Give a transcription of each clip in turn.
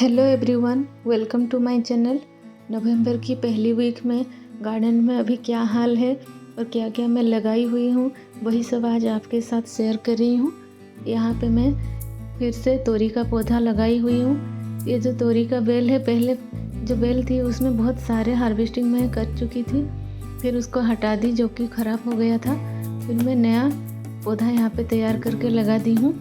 Hello everyone, welcome to my channel. November की पहली week में गार्डन में अभी क्या हाल है और क्या क्या मैं लगाई हुई हूँ, वही सब आज आपके साथ शेयर कर रही हूँ। यहाँ पे मैं फिर से तोरी का पौधा लगाई हुई हूँ। ये जो तोरी का बेल है, पहले जो बेल थी उसमें बहुत सारे हार्वेस्टिंग मैं कर चुकी थी, फिर उसको हटा दी जो कि ख़राब हो गया था। फिर मैं नया पौधा यहाँ पे तैयार करके लगा दी हूँ।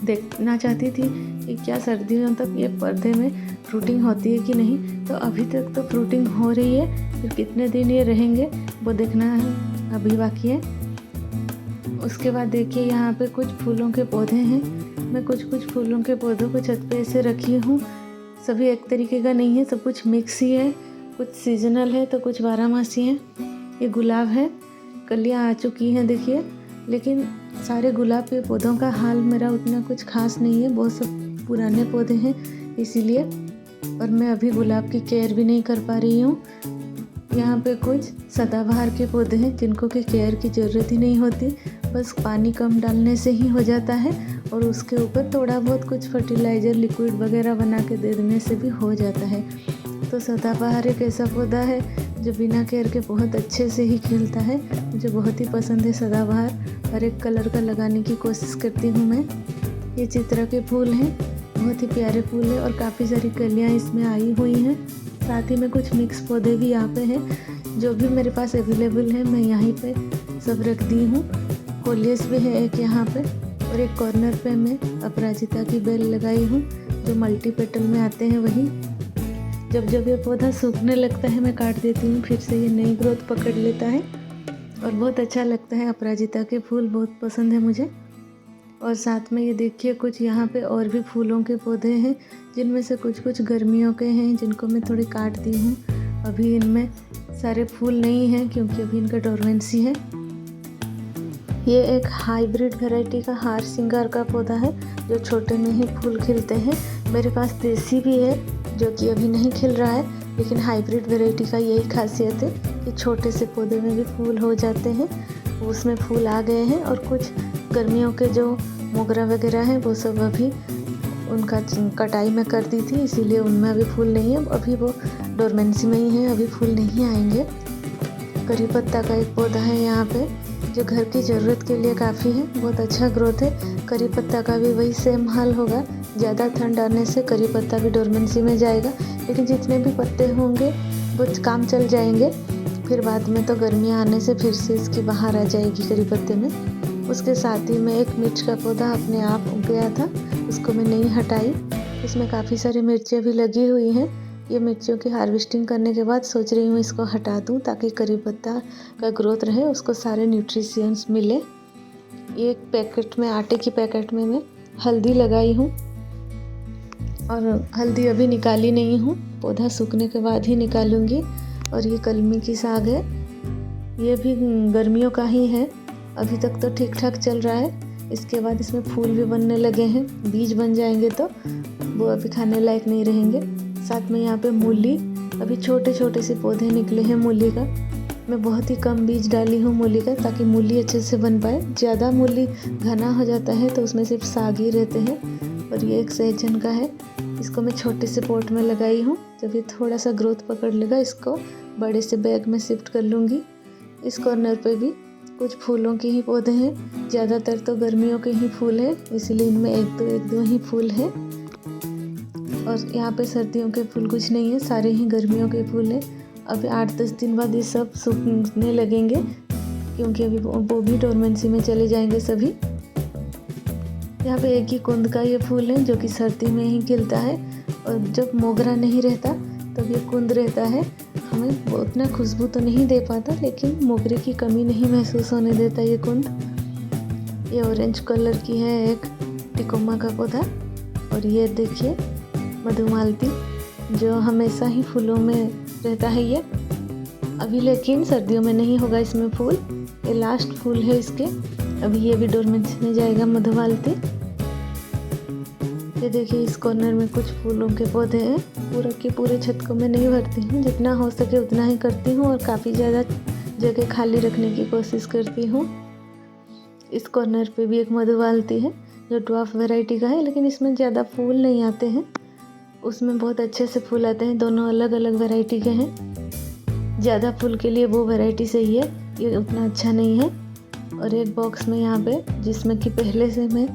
देखना चाहती थी कि क्या सर्दियों तक ये पौधे में फ्रूटिंग होती है कि नहीं। तो अभी तक तो फ्रूटिंग हो रही है, फिर कितने दिन ये रहेंगे वो देखना है, अभी बाकी है। उसके बाद देखिए यहाँ पे कुछ फूलों के पौधे हैं। मैं कुछ फूलों के पौधों को छत पे ऐसे रखी हूँ। सभी एक तरीके का नहीं है, सब कुछ मिक्स ही है। कुछ सीजनल है तो कुछ बारहमासी है। ये गुलाब है, कलियाँ आ चुकी हैं देखिए, लेकिन सारे गुलाब के पौधों का हाल मेरा उतना कुछ खास नहीं है, बहुत सब पुराने पौधे हैं इसीलिए। और मैं अभी गुलाब की केयर भी नहीं कर पा रही हूँ। यहाँ पे कुछ सदाबहार के पौधे हैं जिनको कि केयर की ज़रूरत ही नहीं होती, बस पानी कम डालने से ही हो जाता है और उसके ऊपर थोड़ा बहुत कुछ फर्टिलाइज़र लिक्विड वगैरह बना के दे देने से भी हो जाता है। तो सदाबहार एक ऐसा पौधा है जो बिना केयर के बहुत अच्छे से ही खिलता है। मुझे बहुत ही पसंद है सदाबहार, हर एक कलर का लगाने की कोशिश करती हूँ मैं। ये चित्रा के फूल हैं, बहुत ही प्यारे फूल है और काफ़ी सारी कलियाँ इसमें आई हुई हैं। साथ ही में कुछ मिक्स पौधे भी यहाँ पे हैं, जो भी मेरे पास अवेलेबल है मैं यहीं पे सब रख दी हूँ। कोलियस भी है एक यहाँ पे, और एक कॉर्नर पे मैं अपराजिता की बेल लगाई हूँ जो मल्टी पेटल में आते हैं वही। जब ये पौधा सूखने लगता है मैं काट देती हूँ, फिर से ये नई ग्रोथ पकड़ लेता है और बहुत अच्छा लगता है। अपराजिता के फूल बहुत पसंद है मुझे। और साथ में ये देखिए कुछ यहाँ पे और भी फूलों के पौधे हैं, जिनमें से कुछ गर्मियों के हैं जिनको मैं थोड़े काट दी हूँ। अभी इनमें सारे फूल नहीं हैं क्योंकि अभी इनका डोरमेंसी है। ये एक हाइब्रिड वैरायटी का हार सिंगार का पौधा है जो छोटे में ही फूल खिलते हैं। मेरे पास देसी भी है जो कि अभी नहीं खिल रहा है, लेकिन हाइब्रिड वैरायटी का यही खासियत है कि छोटे से पौधे में भी फूल हो जाते हैं। उसमें फूल आ गए हैं और कुछ गर्मियों के जो मोगरा वगैरह हैं वो सब अभी उनका कटाई में कर दी थी, इसीलिए उनमें अभी फूल नहीं है, अभी वो डोरमेंसी में ही है, अभी फूल नहीं आएंगे। करी पत्ता का एक पौधा है यहाँ पे जो घर की ज़रूरत के लिए काफ़ी है, बहुत अच्छा ग्रोथ है। करी पत्ता का भी वही सेम हाल होगा, ज़्यादा ठंड आने से करी पत्ता भी डोरमेंसी में जाएगा, लेकिन जितने भी पत्ते होंगे वो काम चल जाएंगे। फिर बाद में तो गर्मियाँ आने से फिर से इसकी बाहर आ जाएगी करी पत्ते में। उसके साथ ही में एक मिर्च का पौधा अपने आप उग गया था, उसको मैं नहीं हटाई। उसमें काफ़ी सारी मिर्चें भी लगी हुई हैं। ये मिर्चियों की हार्वेस्टिंग करने के बाद सोच रही हूँ इसको हटा दूँ ताकि करी पत्ता का ग्रोथ रहे, उसको सारे न्यूट्रिशंस मिले। एक पैकेट में, आटे की पैकेट में मैं हल्दी लगाई हूँ और हल्दी अभी निकाली नहीं हूँ, पौधा सूखने के बाद ही निकालूंगी। और ये कलमी की साग है, ये भी गर्मियों का ही है, अभी तक तो ठीक ठाक चल रहा है। इसके बाद इसमें फूल भी बनने लगे हैं, बीज बन जाएंगे तो वो अभी खाने लायक नहीं रहेंगे। साथ में यहाँ पे मूली, अभी छोटे छोटे से पौधे निकले हैं मूली का। मैं बहुत ही कम बीज डाली हूँ मूली का ताकि मूली अच्छे से बन पाए। ज़्यादा मूली घना हो जाता है तो उसमें सिर्फ साग ही रहते हैं। और ये एक सहजन का है, इसको मैं छोटे से पॉट में लगाई हूँ, जब ये थोड़ा सा ग्रोथ पकड़ लेगा इसको बड़े से बैग में शिफ्ट कर लूँगी। इस कॉर्नर पे भी कुछ फूलों के ही पौधे हैं, ज़्यादातर तो गर्मियों के ही फूल हैं, इसलिए इनमें एक दो ही फूल हैं। और यहाँ पे सर्दियों के फूल कुछ नहीं है, सारे ही गर्मियों के फूल हैं। अभी 8-10 दिन बाद ये सब सूखने लगेंगे क्योंकि अभी वो भी डोरमेंसी में चले जाएंगे सभी। यहाँ पे एक ही कुंद का ये फूल है जो कि सर्दी में ही खिलता है, और जब मोगरा नहीं रहता तब ये कुंद रहता है। हमें वो उतना खुशबू तो नहीं दे पाता, लेकिन मोगरे की कमी नहीं महसूस होने देता ये कुंद। ये ऑरेंज कलर की है एक टिकोमा का पौधा। और ये देखिए मधुमालती जो हमेशा ही फूलों में रहता है ये, अभी लेकिन सर्दियों में नहीं होगा इसमें फूल, ये लास्ट फूल है इसके, अभी ये भी डोरमेंसी में जाएगा मधुमालती। ये देखिए इस कॉर्नर में कुछ फूलों के पौधे हैं। पूरा के पूरे छत को मैं नहीं भरती हूँ, जितना हो सके उतना ही करती हूँ और काफ़ी ज़्यादा जगह खाली रखने की कोशिश करती हूँ। इस कॉर्नर पे भी एक मधुमालती है जो ड्वार्फ वैरायटी का है, लेकिन इसमें ज़्यादा फूल नहीं आते हैं। उसमें बहुत अच्छे से फूल आते हैं। दोनों अलग अलग वैरायटी के हैं। ज़्यादा फूल के लिए वो वैरायटी सही है, ये उतना अच्छा नहीं है। और एक बॉक्स में यहाँ पे जिसमें कि पहले से मैं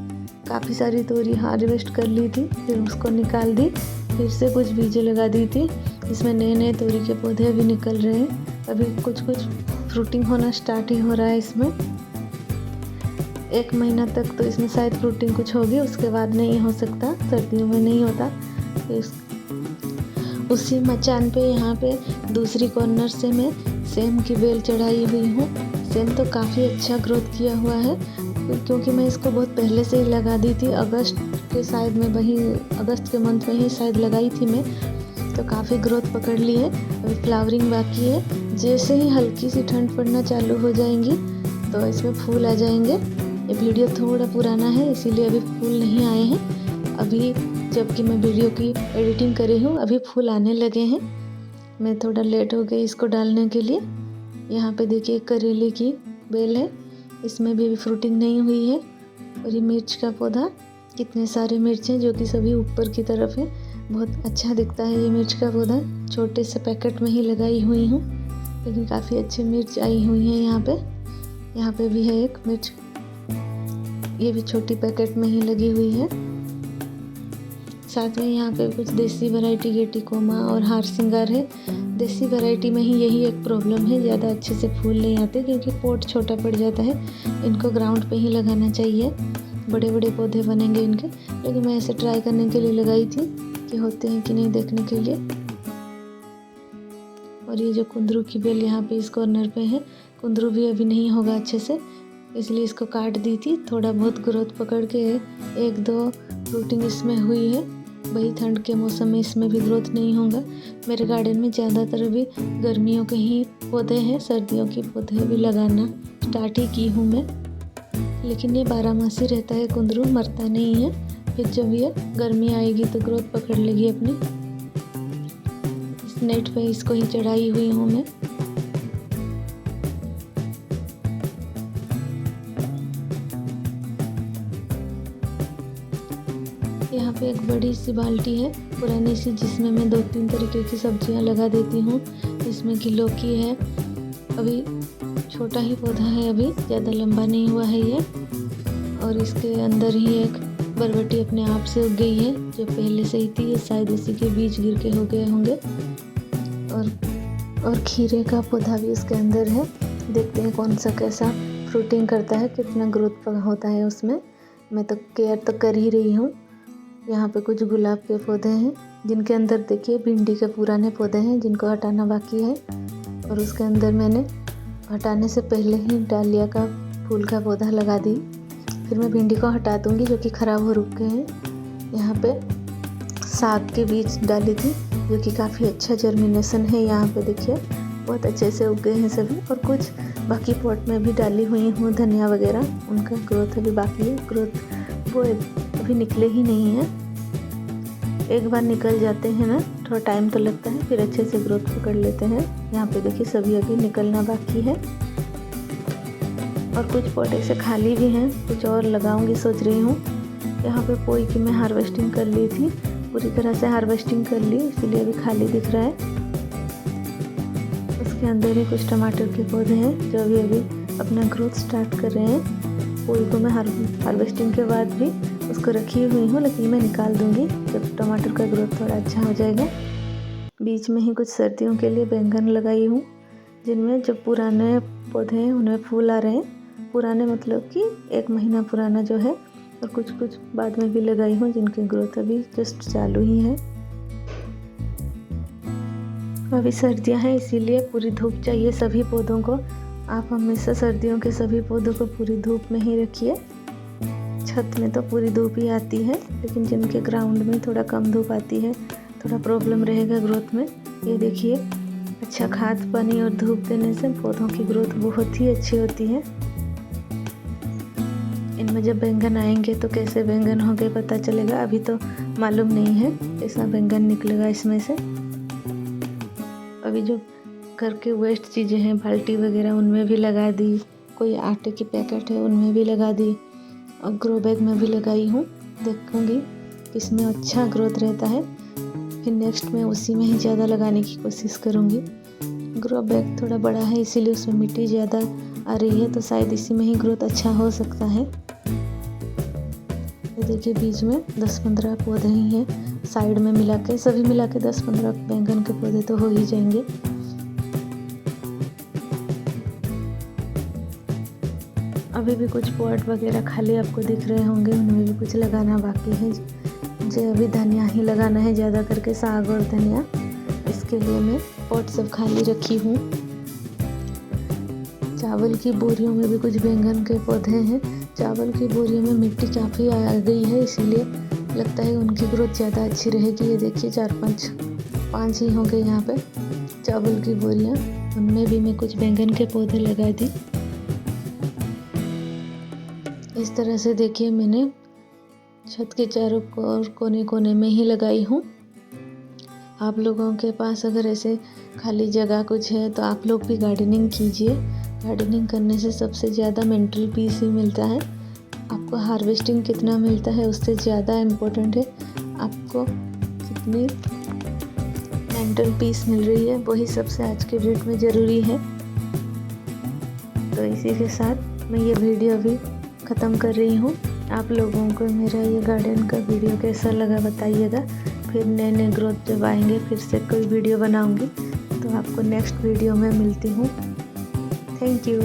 काफ़ी सारी तोरी हार्वेस्ट कर ली थी, फिर उसको निकाल दी, फिर से कुछ बीजें लगा दी थी। इसमें नए नए तोरी के पौधे भी निकल रहे हैं। अभी कुछ फ्रूटिंग होना स्टार्ट ही हो रहा है इसमें। 1 महीना तक तो इसमें शायद फ्रूटिंग कुछ होगी, उसके बाद नहीं हो सकता, सर्दियों में नहीं होता। उसी मचान पे यहाँ पे दूसरी कॉर्नर से मैं सेम की बेल चढ़ाई हुई हूँ। सेम तो काफ़ी अच्छा ग्रोथ किया हुआ है, क्योंकि मैं इसको बहुत पहले से ही लगा दी थी। अगस्त के मंथ में ही शायद लगाई थी मैं, तो काफ़ी ग्रोथ पकड़ ली है। अभी फ्लावरिंग बाकी है। जैसे ही हल्की सी ठंड पड़ना चालू हो जाएंगी तो इसमें फूल आ जाएंगे। ये वीडियो थोड़ा पुराना है, इसीलिए अभी फूल नहीं आए हैं। अभी जबकि मैं वीडियो की एडिटिंग करी हूँ, अभी फूल आने लगे हैं। मैं थोड़ा लेट हो गई इसको डालने के लिए। यहाँ पे देखिए करेले की बेल है, इसमें भी अभी फ्रूटिंग नहीं हुई है। और ये मिर्च का पौधा, कितने सारे मिर्च हैं जो कि सभी ऊपर की तरफ है। बहुत अच्छा दिखता है ये मिर्च का पौधा। छोटे से पैकेट में ही लगाई हुई हूँ, लेकिन काफ़ी अच्छी मिर्च आई हुई है यहाँ पे भी है एक मिर्च, ये भी छोटी पैकेट में ही लगी हुई है। साथ में यहाँ पे कुछ देसी वैरायटी के टिकोमा और हार सिंगार है। देसी वैरायटी में ही यही एक प्रॉब्लम है, ज़्यादा अच्छे से फूल नहीं आते क्योंकि पोट छोटा पड़ जाता है। इनको ग्राउंड पे ही लगाना चाहिए, बड़े बड़े पौधे बनेंगे इनके। लेकिन मैं ऐसे ट्राई करने के लिए लगाई थी कि होते हैं कि नहीं देखने के लिए। और ये जो कुंदरू की बेल यहाँ पे इस कॉर्नर पे है, कुंदरू भी अभी नहीं होगा अच्छे से, इसलिए इसको काट दी थी। थोड़ा बहुत ग्रोथ पकड़ के 1-2 फ्रूटिंग इसमें हुई है। वही ठंड के मौसम में इसमें भी ग्रोथ नहीं होगा। मेरे गार्डन में ज़्यादातर अभी गर्मियों के ही पौधे हैं, सर्दियों के पौधे भी लगाना स्टार्ट ही की हूँ मैं। लेकिन ये 12 मासी रहता है, कुंदरू मरता नहीं है। फिर जब ये गर्मी आएगी तो ग्रोथ पकड़ लेगी अपनी। इस नेट पे इसको ही चढ़ाई हुई हूँ मैं। यहाँ पे एक बड़ी सी बाल्टी है पुरानी सी, जिसमें मैं 2-3 तरीके की सब्जियाँ लगा देती हूँ। इसमें कि लौकी है, अभी छोटा ही पौधा है, अभी ज़्यादा लंबा नहीं हुआ है ये। और इसके अंदर ही एक बरबटी अपने आप से उग गई है, जो पहले से ही थी, ये शायद उसी के बीज गिर के हो गए होंगे। और खीरे का पौधा भी इसके अंदर है। देखते हैं कौन सा कैसा फ्रूटिंग करता है, कितना ग्रोथ होता है उसमें। मैं तो केयर तो कर ही रही हूँ। यहाँ पे कुछ गुलाब के पौधे हैं, जिनके अंदर देखिए भिंडी के पुराने पौधे हैं जिनको हटाना बाकी है। और उसके अंदर मैंने हटाने से पहले ही डालिया का फूल का पौधा लगा दी। फिर मैं भिंडी को हटा दूँगी जो कि ख़राब हो रुके हैं। यहाँ पे साग के बीज डाली थी, जो कि काफ़ी अच्छा जर्मिनेशन है। यहाँ पे देखिए बहुत अच्छे से उग गए हैं सभी। और कुछ बाकी पॉट में भी डाली हुई हूँ, धनिया वगैरह, उनका ग्रोथ अभी बाकी है। ग्रोथ वो अभी निकले ही नहीं हैं। एक बार निकल जाते हैं ना, थोड़ा टाइम तो लगता है, फिर अच्छे से ग्रोथ पकड़ लेते हैं। यहाँ पे देखिए सभी अभी निकलना बाकी है। और कुछ पौधे से खाली भी हैं, कुछ और लगाऊंगी सोच रही हूँ। यहाँ पे पोई की मैं हार्वेस्टिंग कर ली थी, पूरी तरह से हार्वेस्टिंग कर ली, इसीलिए अभी खाली दिख रहा है। उसके अंदर ही कुछ टमाटर के पौधे हैं जो अभी अपना ग्रोथ स्टार्ट कर रहे हैं। पोई को मैं हार्वेस्टिंग के बाद भी उसको रखी हुई हूँ, लेकिन मैं निकाल दूँगी जब टमाटर का ग्रोथ थोड़ा अच्छा हो जाएगा। बीच में ही कुछ सर्दियों के लिए बैंगन लगाई हूँ, जिनमें जो पुराने पौधे हैं उनमें फूल आ रहे हैं। पुराने मतलब कि 1 महीना पुराना जो है। और कुछ बाद में भी लगाई हूँ, जिनकी ग्रोथ अभी जस्ट चालू ही है। अभी सर्दियाँ हैं, इसीलिए पूरी धूप चाहिए सभी पौधों को। आप हमेशा सर्दियों के सभी पौधों को पूरी धूप में ही रखिए। छत में तो पूरी धूप ही आती है, लेकिन जिनके ग्राउंड में थोड़ा कम धूप आती है, थोड़ा प्रॉब्लम रहेगा ग्रोथ में। ये देखिए, अच्छा खाद पानी और धूप देने से पौधों की ग्रोथ बहुत ही अच्छी होती है। इनमें जब बैंगन आएंगे तो कैसे बैंगन होंगे पता चलेगा, अभी तो मालूम नहीं है कैसा बैंगन निकलेगा इसमें से। अभी जो घर के वेस्ट चीज़ें हैं, बाल्टी वगैरह, उनमें भी लगा दी। कोई आटे की पैकेट है उनमें भी लगा दी, और ग्रो बैग में भी लगाई हूँ। देखूँगी किसमें अच्छा ग्रोथ रहता है। फिर नेक्स्ट मैं उसी में ही ज़्यादा लगाने की कोशिश करूँगी। ग्रो बैग थोड़ा बड़ा है इसीलिए उसमें मिट्टी ज़्यादा आ रही है, तो शायद इसी में ही ग्रोथ अच्छा हो सकता है। ये देखिए बीच में 10-15 पौधे ही हैं, साइड में मिला के सभी मिला के 10-15 बैंगन के पौधे तो हो ही जाएंगे। अभी भी कुछ पॉट वगैरह खाली आपको दिख रहे होंगे, उनमें भी कुछ लगाना बाकी है। मुझे अभी धनिया ही लगाना है, ज़्यादा करके साग और धनिया। इसके लिए मैं पॉट सब खाली रखी हूँ। चावल की बोरियों में भी कुछ बैंगन के पौधे हैं। चावल की बोरियों में मिट्टी काफ़ी आ गई है, इसीलिए लगता है उनकी ग्रोथ ज़्यादा अच्छी रहेगी। ये देखिए 4-5 ही होंगे यहाँ पे चावल की बोरियाँ, उनमें भी मैं कुछ बैंगन के पौधे लगा दी। इस तरह से देखिए मैंने छत के चारों कोने कोने में ही लगाई हूँ। आप लोगों के पास अगर ऐसे खाली जगह कुछ है तो आप लोग भी गार्डनिंग कीजिए। गार्डनिंग करने से सबसे ज़्यादा मेंटल पीस ही मिलता है। आपको हार्वेस्टिंग कितना मिलता है उससे ज़्यादा इम्पोर्टेंट है आपको कितनी मेंटल पीस मिल रही है, वही सबसे आज के डेट में ज़रूरी है। तो इसी के साथ मैं ये वीडियो अभी ख़त्म कर रही हूँ। आप लोगों को मेरा ये गार्डन का वीडियो कैसा लगा बताइएगा। फिर नए नए ग्रोथ जब आएंगे फिर से कोई वीडियो बनाऊंगी, तो आपको नेक्स्ट वीडियो में मिलती हूँ। Thank you.